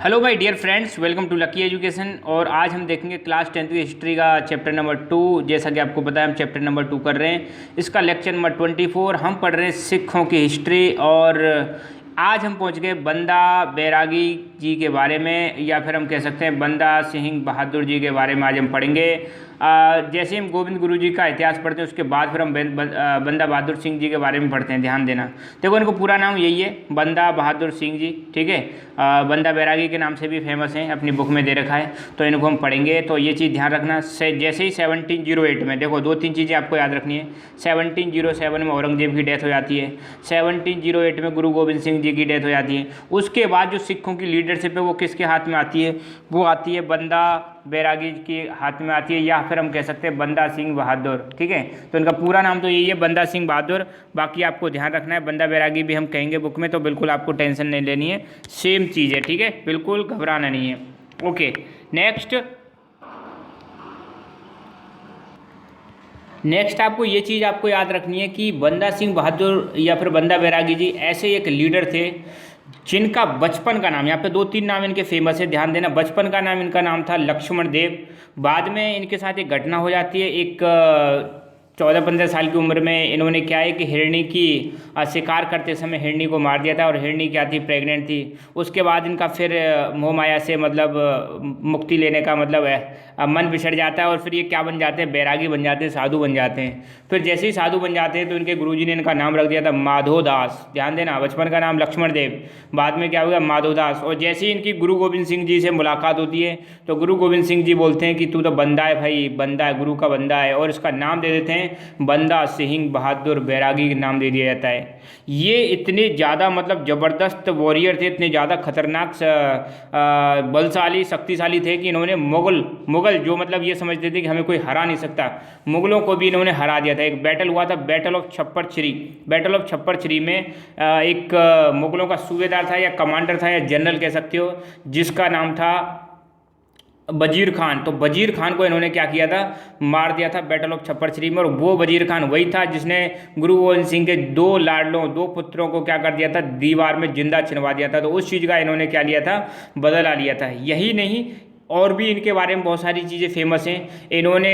Hello my dear friends, welcome to lucky education. और आज हम देखेंगे क्लास 10th की हिस्ट्री का चैप्टर नंबर 2। जैसा कि आपको पता है हम चैप्टर नंबर 2 कर रहे हैं। इसका लेक्चर नंबर 24। हम पढ़ रहे हैं सिखों की हिस्ट्री। और आज हम पहुंच गए बंदा बैरागी जी के बारे में, या फिर हम कह सकते हैं बंदा सिंह बहादुर जी के बारे में आज हम पढ़ेंगे। जैसे हम गोविंद गुरु जी का इतिहास पढ़ते हैं उसके बाद फिर हम बंदा बहादुर सिंह जी के बारे में पढ़ते हैं। ध्यान देना, देखो इनको पूरा नाम यही है, बंदा बहादुर सिंह जी। ठीक है, बंदा बैरागी के नाम से भी फेमस हैं, अपनी बुक में दे रखा है, तो इनको हम पढ़ेंगे। तो ये चीज़ ध्यान रखना। जैसे ही 1708 में, देखो दो तीन चीज़ें आपको याद रखनी है। 1707 में औरंगजेब की डेथ हो जाती है, 1708 में गुरु गोविंद सिंह जी की डेथ हो जाती है। उसके बाद जो सिखों की लीडरशिप है वो किसके हाथ में आती है? वो आती है बंदा बैरागी के हाथ में आती है, या फिर हम कह सकते हैं बंदा सिंह बहादुर। ठीक है, तो इनका पूरा नाम तो यही है, बंदा सिंह बहादुर। बाकी आपको ध्यान रखना है, बंदा बैरागी भी हम कहेंगे बुक में, तो बिल्कुल आपको टेंशन नहीं लेनी है, सेम चीज़ है। ठीक है, बिल्कुल घबराना नहीं है। ओके, नेक्स्ट आपको ये चीज़ आपको याद रखनी है कि बंदा सिंह बहादुर या फिर बंदा बैरागी जी ऐसे एक लीडर थे जिनका बचपन का नाम, यहाँ पे दो तीन नाम इनके फेमस है, ध्यान देना। बचपन का नाम इनका नाम था लक्ष्मण देव। बाद में इनके साथ एक घटना हो जाती है, एक 14-15 साल की उम्र में इन्होंने क्या है कि हिरणी की शिकार करते समय हिरणी को मार दिया था, और हिरणी क्या थी, प्रेग्नेंट थी। उसके बाद इनका फिर मोह माया से मतलब मुक्ति लेने का मतलब है मन बिछड़ जाता है, और फिर ये क्या बन जाते हैं, बैरागी बन जाते हैं, साधु बन जाते हैं। फिर जैसे ही साधु बन जाते हैं तो इनके गुरुजी ने इनका नाम रख दिया था माधोदास। ध्यान देना, बचपन का नाम लक्ष्मण देव, बाद में क्या हो गया, माधोदास। और जैसे ही इनकी गुरु गोविंद सिंह जी से मुलाकात होती है तो गुरु गोविंद सिंह जी बोलते हैं कि तू तो बंदा है भाई, बंदा है, गुरु का बंदा है, और इसका नाम दे देते हैं बंदा सिंह बहादुर बैरागी का नाम दे दिया जाता है। ये इतने ज़्यादा मतलब ज़बरदस्त वॉरियर थे, इतने ज़्यादा खतरनाक बलशाली शक्तिशाली थे कि इन्होंने मुगल जो मतलब ये समझते थे कि हमें कोई हरा नहीं सकता, मुगलों को भी इन्होंने हरा दिया था। एक बैटल हुआ था, बैटल ऑफ छप्पर छिरी। बैटल ऑफ छप्पर छिरी में एक मुगलों का सूबेदार था या कमांडर था या जनरल कह सकते हो, जिसका नाम था वजीर खान। तो वजीर खान को इन्होंने क्या किया था, मार दिया था बैटल ऑफ छप्पर छिरी में। और वो वजीर खान वही था जिसने गुरु गोविंद सिंह के दो लाडलों, दो पुत्रों को क्या कर दिया था, दीवार में जिंदा छिनवा दिया था। तो उस चीज़ का इन्होंने क्या लिया था, बदला लिया था। यही नहीं, और भी इनके बारे में बहुत सारी चीज़ें फेमस हैं। इन्होंने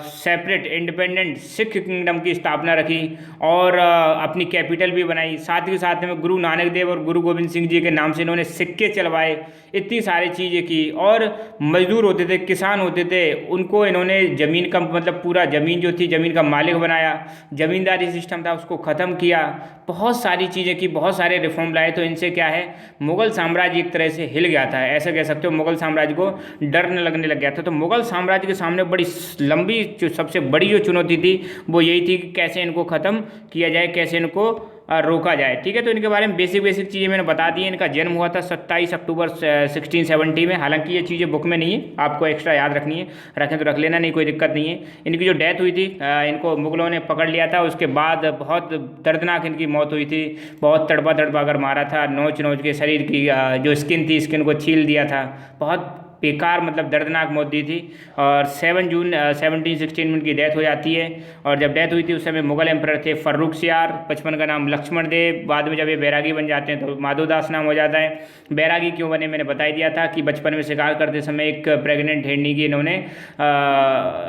सेपरेट इंडिपेंडेंट सिख किंगडम की स्थापना रखी, और अपनी कैपिटल भी बनाई। साथ ही साथ में गुरु नानक देव और गुरु गोविंद सिंह जी के नाम से इन्होंने सिक्के चलवाए, इतनी सारी चीज़ें की। और मजदूर होते थे, किसान होते थे, उनको इन्होंने ज़मीन का मतलब पूरा ज़मीन जो थी ज़मीन का मालिक बनाया। ज़मींदारी सिस्टम था उसको ख़त्म किया, बहुत सारी चीज़ें की, बहुत सारे रिफॉर्म लाए। तो इनसे क्या है, मुगल साम्राज्य एक तरह से हिल गया था, ऐसा कह सकते हो। मुगल साम्राज्य को डर न लगने लग गया था। तो मुगल साम्राज्य के सामने बड़ी लंबी जो सबसे बड़ी जो चुनौती थी वो यही थी कि कैसे इनको ख़त्म किया जाए, कैसे इनको रोका जाए। ठीक है, तो इनके बारे में बेसिक चीज़ें मैंने बता दी हैं। इनका जन्म हुआ था 27 अक्टूबर 1670 में। हालांकि ये चीज़ें बुक में नहीं है, आपको एक्स्ट्रा याद रखनी है, रखें तो रख लेना, नहीं कोई दिक्कत नहीं है। इनकी जो डेथ हुई थी, इनको मुगलों ने पकड़ लिया था, उसके बाद बहुत दर्दनाक इनकी मौत हुई थी। बहुत तड़पा तड़पा कर मारा था, नोच नोच के शरीर की जो स्किन थी, स्किन को छील दिया था। बहुत बेकार मतलब दर्दनाक मौत दी थी। और 7 जून 1716 में उनकी डेथ हो जाती है। और जब डेथ हुई थी उस समय मुगल एम्परर थे फर्रुख सियार, बचपन का नाम लक्ष्मण देव। बाद में जब ये बैरागी बन जाते हैं तो माधोदास नाम हो जाता है। बैरागी क्यों बने मैंने बता ही दिया था कि बचपन में शिकार करते समय एक प्रेग्नेंट हिरनी की इन्होंने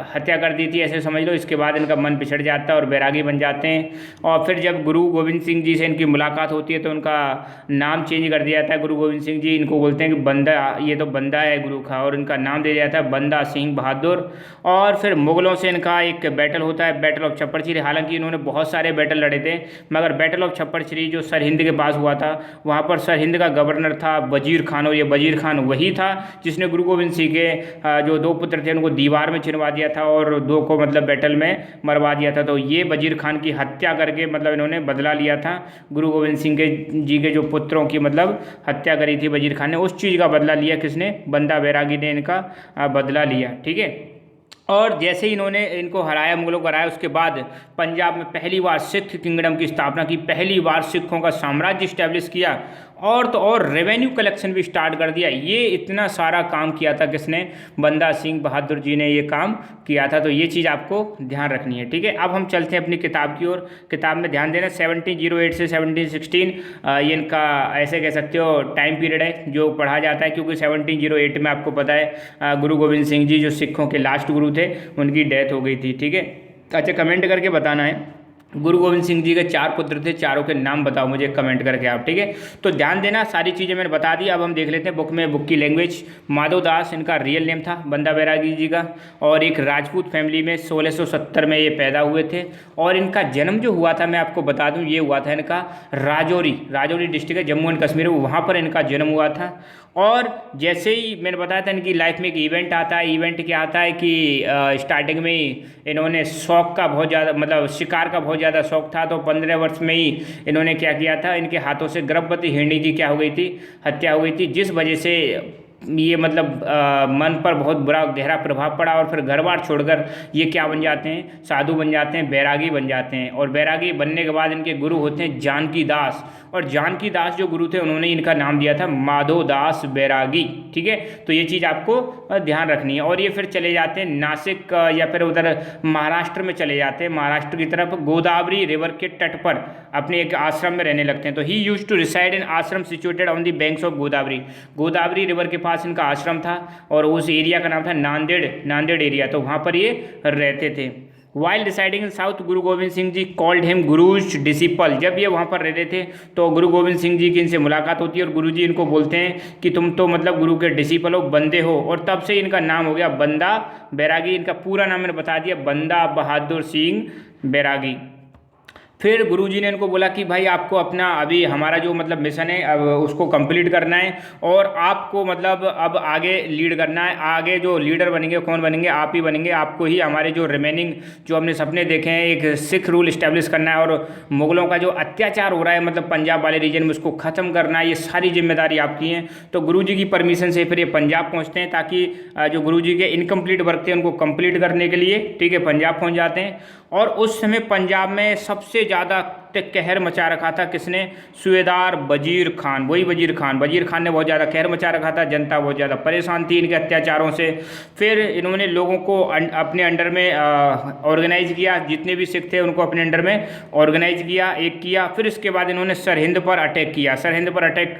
हत्या कर दी थी, ऐसे समझ लो। इसके बाद इनका मन पिछड़ जाता है और बैरागी बन जाते हैं। और फिर जब गुरु गोविंद सिंह जी से इनकी मुलाकात होती है तो उनका नाम चेंज कर दिया जाता है। गुरु गोविंद सिंह जी इनको बोलते हैं कि बंदा, ये तो बंदा है गुरु का, और इनका नाम दे दिया था बंदा सिंह बहादुर। और फिर मुगलों से इनका एक बैटल होता है, बैटल ऑफ छप्पर छिरी। हालांकि इन्होंने बहुत सारे बैटल लड़े थे, मगर बैटल ऑफ छप्पर छिरी जो सरहिंद के पास हुआ था, वहाँ पर सरहिंद का गवर्नर था वजीर खान। और ये वजीर खान वही था जिसने गुरु गोविंद सिंह के जो दो पुत्र थे उनको दीवार में छिनवा दिया था, और दो को मतलब बैटल में मरवा दिया था। तो ये वजीर खान की हत्या करके मतलब इन्होंने बदला लिया था। गुरु गोविंद सिंह के जी के जो पुत्रों की मतलब हत्या करी थी वजीर खान ने, उस चीज़ का बदला लिया किसने, बंदा बैरागी ने इनका बदला लिया। ठीक है, और जैसे ही इन्होंने इनको हराया, मुगलों को हराया, उसके बाद पंजाब में पहली बार सिख किंगडम की स्थापना की, पहली बार सिखों का साम्राज्य इस्टेब्लिश किया। और तो और रेवेन्यू कलेक्शन भी स्टार्ट कर दिया। ये इतना सारा काम किया था किसने, बंदा सिंह बहादुर जी ने ये काम किया था। तो ये चीज़ आपको ध्यान रखनी है, ठीक है। अब हम चलते हैं अपनी किताब की ओर। किताब में ध्यान देना 1708 से 1716 ये इनका ऐसे कह सकते हो टाइम पीरियड है जो पढ़ा जाता है, क्योंकि 1708 में आपको पता है गुरु गोविंद सिंह जी जो सिखों के लास्ट गुरु थे उनकी डेथ हो गई थी, ठीक है। अच्छा, कमेंट करके बताना है गुरु गोविंद सिंह जी के 4 पुत्र थे, चारों के नाम बताओ मुझे कमेंट करके आप, ठीक है। तो ध्यान देना, सारी चीज़ें मैंने बता दी। अब हम देख लेते हैं बुक में, बुक की लैंग्वेज। माधव दास इनका रियल नेम था बंदा बैरागी जी का, और एक राजपूत फैमिली में 1670 में ये पैदा हुए थे। और इनका जन्म जो हुआ था मैं आपको बता दूं, ये हुआ था इनका राजौरी डिस्ट्रिक्ट है जम्मू एंड कश्मीर, वहाँ पर इनका जन्म हुआ था। और जैसे ही मैंने बताया था इनकी लाइफ में एक इवेंट आता है। इवेंट क्या आता है कि स्टार्टिंग में ही इन्होंने शौक का बहुत ज़्यादा, मतलब शिकार का बहुत ज़्यादा शौक था। तो 15 वर्ष में ही इन्होंने क्या किया था, इनके हाथों से गर्भवती हिरणी की क्या हो गई थी, हत्या हो गई थी, जिस वजह से ये मतलब मन पर बहुत बुरा गहरा प्रभाव पड़ा। और फिर घर बार छोड़कर ये क्या बन जाते हैं, साधु बन जाते हैं, बैरागी बन जाते हैं। और बैरागी बनने के बाद इनके गुरु होते हैं जानकी दास, और जानकी दास जो गुरु थे उन्होंने इनका नाम दिया था माधव दास बैरागी, ठीक है। तो ये चीज़ आपको ध्यान रखनी है। और ये फिर चले जाते हैं नासिक या फिर उधर महाराष्ट्र में चले जाते हैं, महाराष्ट्र की तरफ गोदावरी रिवर के तट पर अपने एक आश्रम में रहने लगते हैं। तो he used to reside in ashram situated on the banks of Godavari river के पास इनका आश्रम था, और उस एरिया का नाम था नांदेड़ एरिया। तो वहाँ पर ये रहते थे। वाइल डिसाइडिंग इन साउथ गुरु Govind Singh ji called him gurus disciple. जब ये वहाँ पर रह रहे थे तो गुरु गोविंद सिंह जी की इनसे मुलाकात होती है, और गुरु जी इनको बोलते हैं कि तुम तो मतलब गुरु के डिसिपल हो, बंदे हो। और तब से इनका नाम हो गया बंदा बैरागी। इनका पूरा नाम मैंने बता दिया, बंदा बहादुर सिंह बैरागी। फिर गुरुजी ने इनको बोला कि भाई आपको अपना अभी हमारा जो मतलब मिशन है अब उसको कंप्लीट करना है, और आपको मतलब अब आगे लीड करना है। आगे जो लीडर बनेंगे कौन बनेंगे, आप ही बनेंगे। आपको ही हमारे जो रिमेनिंग जो हमने सपने देखे हैं, एक सिख रूल इस्टेब्लिश करना है, और मुगलों का जो अत्याचार हो रहा है मतलब पंजाब वाले रीजन में उसको ख़त्म करना है। ये सारी जिम्मेदारी आपकी है। तो गुरुजी की परमिशन से फिर ये पंजाब पहुँचते हैं, ताकि जो गुरुजी के इनकम्प्लीट वर्क थे उनको कंप्लीट करने के लिए, ठीक है, पंजाब पहुँच जाते हैं। और उस समय पंजाब में सबसे ज़्यादा कहर मचा रखा था किसने, सूबेदार वजीर खान। वही वजीर खान ने बहुत ज़्यादा कहर मचा रखा था। जनता बहुत ज़्यादा परेशान थी इनके अत्याचारों से। फिर इन्होंने लोगों को अपने अंडर में ऑर्गेनाइज किया, जितने भी सिख थे उनको अपने अंडर में ऑर्गेनाइज किया, एक किया। फिर इसके बाद इन्होंने सरहिंद पर अटैक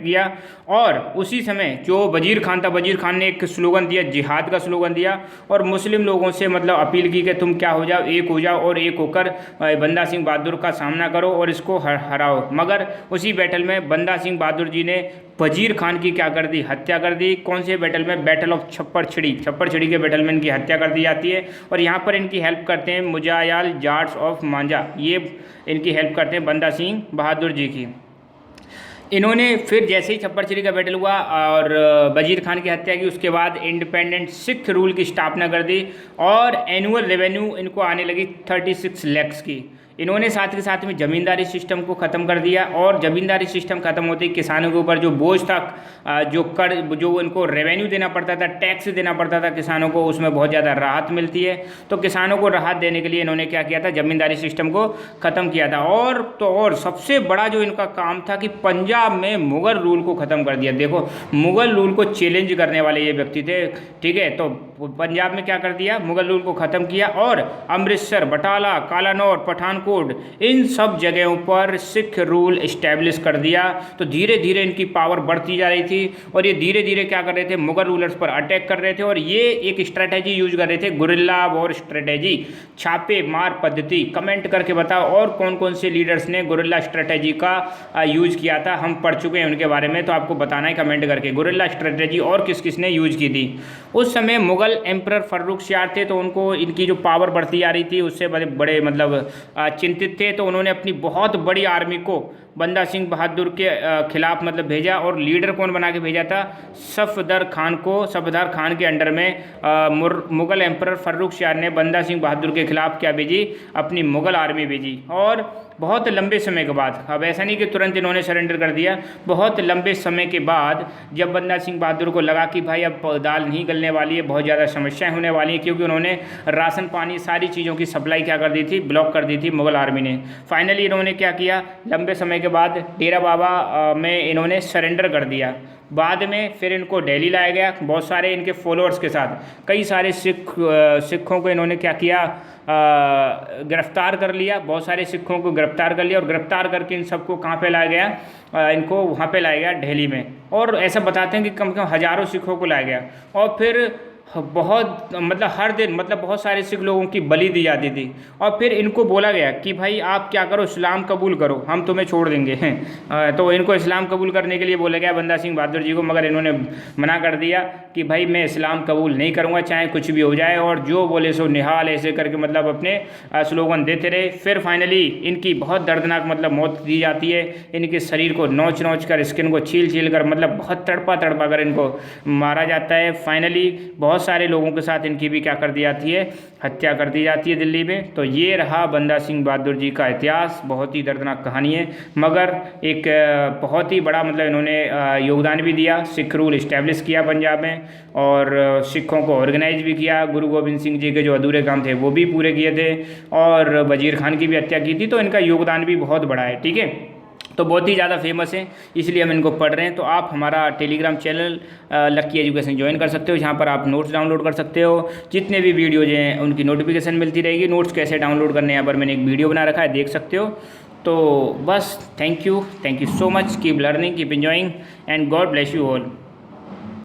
किया। और उसी समय जो वजीर खान था, वजीर खान ने एक स्लोगन दिया, जिहाद का स्लोगन दिया, और मुस्लिम लोगों से मतलब अपील की कि तुम क्या हो जाओ, एक हो जाओ, और एक होकर बंदा सिंह बहादुर का सामना करो और इसको हराओ। मगर उसी बैटल में बंदा सिंह बहादुर जी ने वजीर खान की क्या कर दी, हत्या कर दी। कौन से बैटल में, बैटल ऑफ छप्पर छिड़ी के बैटल में इनकी हत्या कर दी जाती है। और यहाँ पर इनकी हेल्प करते हैं मुजायाल जाट्स ऑफ मांझा, ये इनकी हेल्प करते हैं बंदा सिंह बहादुर जी की। इन्होंने फिर जैसे ही छप्पर छिड़ी का बैटल हुआ और वजीर खान की हत्या की, उसके बाद इंडिपेंडेंट सिख रूल की स्थापना कर दी, और एनुअल रेवेन्यू इनको आने लगी 36 लाख की। इन्होंने साथ के साथ में ज़मींदारी सिस्टम को ख़त्म कर दिया, और ज़मींदारी सिस्टम ख़त्म होते ही किसानों के ऊपर जो बोझ था, जो कर जो इनको रेवेन्यू देना पड़ता था, टैक्स देना पड़ता था किसानों को, उसमें बहुत ज़्यादा राहत मिलती है। तो किसानों को राहत देने के लिए इन्होंने क्या किया था, ज़मींदारी सिस्टम को ख़त्म किया था। और सबसे बड़ा जो इनका काम था कि पंजाब में मुग़ल रूल को ख़त्म कर दिया। देखो, मुग़ल रूल को चैलेंज करने वाले ये व्यक्ति थे, ठीक है। तो पंजाब में क्या कर दिया, मुग़ल रूल को ख़त्म किया, और अमृतसर, बटाला, कालानौर, पठानकोट, इन सब जगहों पर सिख रूल इस्टेब्लिश कर दिया। तो धीरे धीरे इनकी पावर बढ़ती जा रही थी, और ये धीरे धीरे क्या कर रहे थे, मुग़ल रूलर्स पर अटैक कर रहे थे। और ये एक स्ट्रैटेजी यूज कर रहे थे, गुरिल्ला वॉर स्ट्रैटेजी, छापे मार पद्धति। कमेंट करके बताओ और कौन कौन से लीडर्स ने गुरिल्ला स्ट्रैटेजी का यूज किया था। हम पढ़ चुके हैं उनके बारे में, तो आपको बताना है कमेंट करके, गुरिल्ला स्ट्रैटेजी और किस किस ने यूज की थी। उस समय मुग़ल एम्परर फर्रुखशियार थे, तो उनको इनकी जो पावर बढ़ती जा रही थी उससे बड़े मतलब चिंतित थे। तो उन्होंने अपनी बहुत बड़ी आर्मी को बंदा सिंह बहादुर के खिलाफ मतलब भेजा, और लीडर कौन बना के भेजा था, सफदर खान के अंडर में मुग़ल एम्परर फर्रुखशियार ने बंदा सिंह बहादुर के खिलाफ क्या भेजी, अपनी मुग़ल आर्मी भेजी। और बहुत लंबे समय के बाद, अब ऐसा नहीं कि तुरंत इन्होंने सरेंडर कर दिया, बहुत लंबे समय के बाद जब बंदा सिंह बहादुर को लगा कि भाई अब दाल नहीं गलने वाली है, बहुत ज़्यादा समस्याएं होने वाली हैं, क्योंकि उन्होंने राशन पानी सारी चीज़ों की सप्लाई क्या कर दी थी, ब्लॉक कर दी थी मुग़ल आर्मी ने। फाइनली इन्होंने क्या किया, लंबे समय के के बाद डेरा बाबा में इन्होंने सरेंडर कर दिया। बाद में फिर इनको दिल्ली लाया गया बहुत सारे इनके फॉलोअर्स के साथ। कई सारे सिखों को इन्होंने क्या किया, गिरफ्तार कर लिया। बहुत सारे सिखों को गिरफ्तार कर लिया और गिरफ्तार करके इन सबको कहाँ पे लाया गया, इनको वहाँ पे लाया गया दिल्ली में। और ऐसा बताते हैं कि कम से कम हज़ारों सिखों को लाया गया। और फिर बहुत मतलब हर दिन मतलब बहुत सारे सिख लोगों की बलि दी जाती थी। और फिर इनको बोला गया कि भाई आप क्या करो, इस्लाम कबूल करो, हम तुम्हें छोड़ देंगे। तो इनको इस्लाम कबूल करने के लिए बोला गया बंदा सिंह बहादुर जी को, मगर इन्होंने मना कर दिया कि भाई मैं इस्लाम कबूल नहीं करूँगा चाहे कुछ भी हो जाए। और जो बोले सो निहाल, ऐसे करके मतलब अपने स्लोगन देते रहे। फिर फाइनली इनकी बहुत दर्दनाक मतलब मौत दी जाती है। इनके शरीर को नोच नोच कर, स्किन को छील छील कर, मतलब बहुत तड़पा तड़पा कर इनको मारा जाता है। फाइनली बहुत सारे लोगों के साथ इनकी भी क्या कर दी जाती है, हत्या कर दी जाती है दिल्ली में। तो ये रहा बंदा सिंह बहादुर जी का इतिहास। बहुत ही दर्दनाक कहानी है, मगर एक बहुत ही बड़ा मतलब इन्होंने योगदान भी दिया। सिख रूल इस्टेब्लिश किया पंजाब में और सिखों को ऑर्गेनाइज भी किया। गुरु गोबिंद सिंह जी के जो अधूरे काम थे वो भी पूरे किए थे और वजीर खान की भी हत्या की थी। तो इनका योगदान भी बहुत बड़ा है, ठीक है। तो बहुत ही ज़्यादा फेमस है, इसलिए हम इनको पढ़ रहे हैं। तो आप हमारा टेलीग्राम चैनल लक्की एजुकेशन ज्वाइन कर सकते हो, जहाँ पर आप नोट्स डाउनलोड कर सकते हो। जितने भी वीडियोज हैं उनकी नोटिफिकेशन मिलती रहेगी। नोट्स कैसे डाउनलोड करने यहाँ पर मैंने एक वीडियो बना रखा है, देख सकते हो। तो बस thank you so much, keep learning, keep enjoying and God bless you all.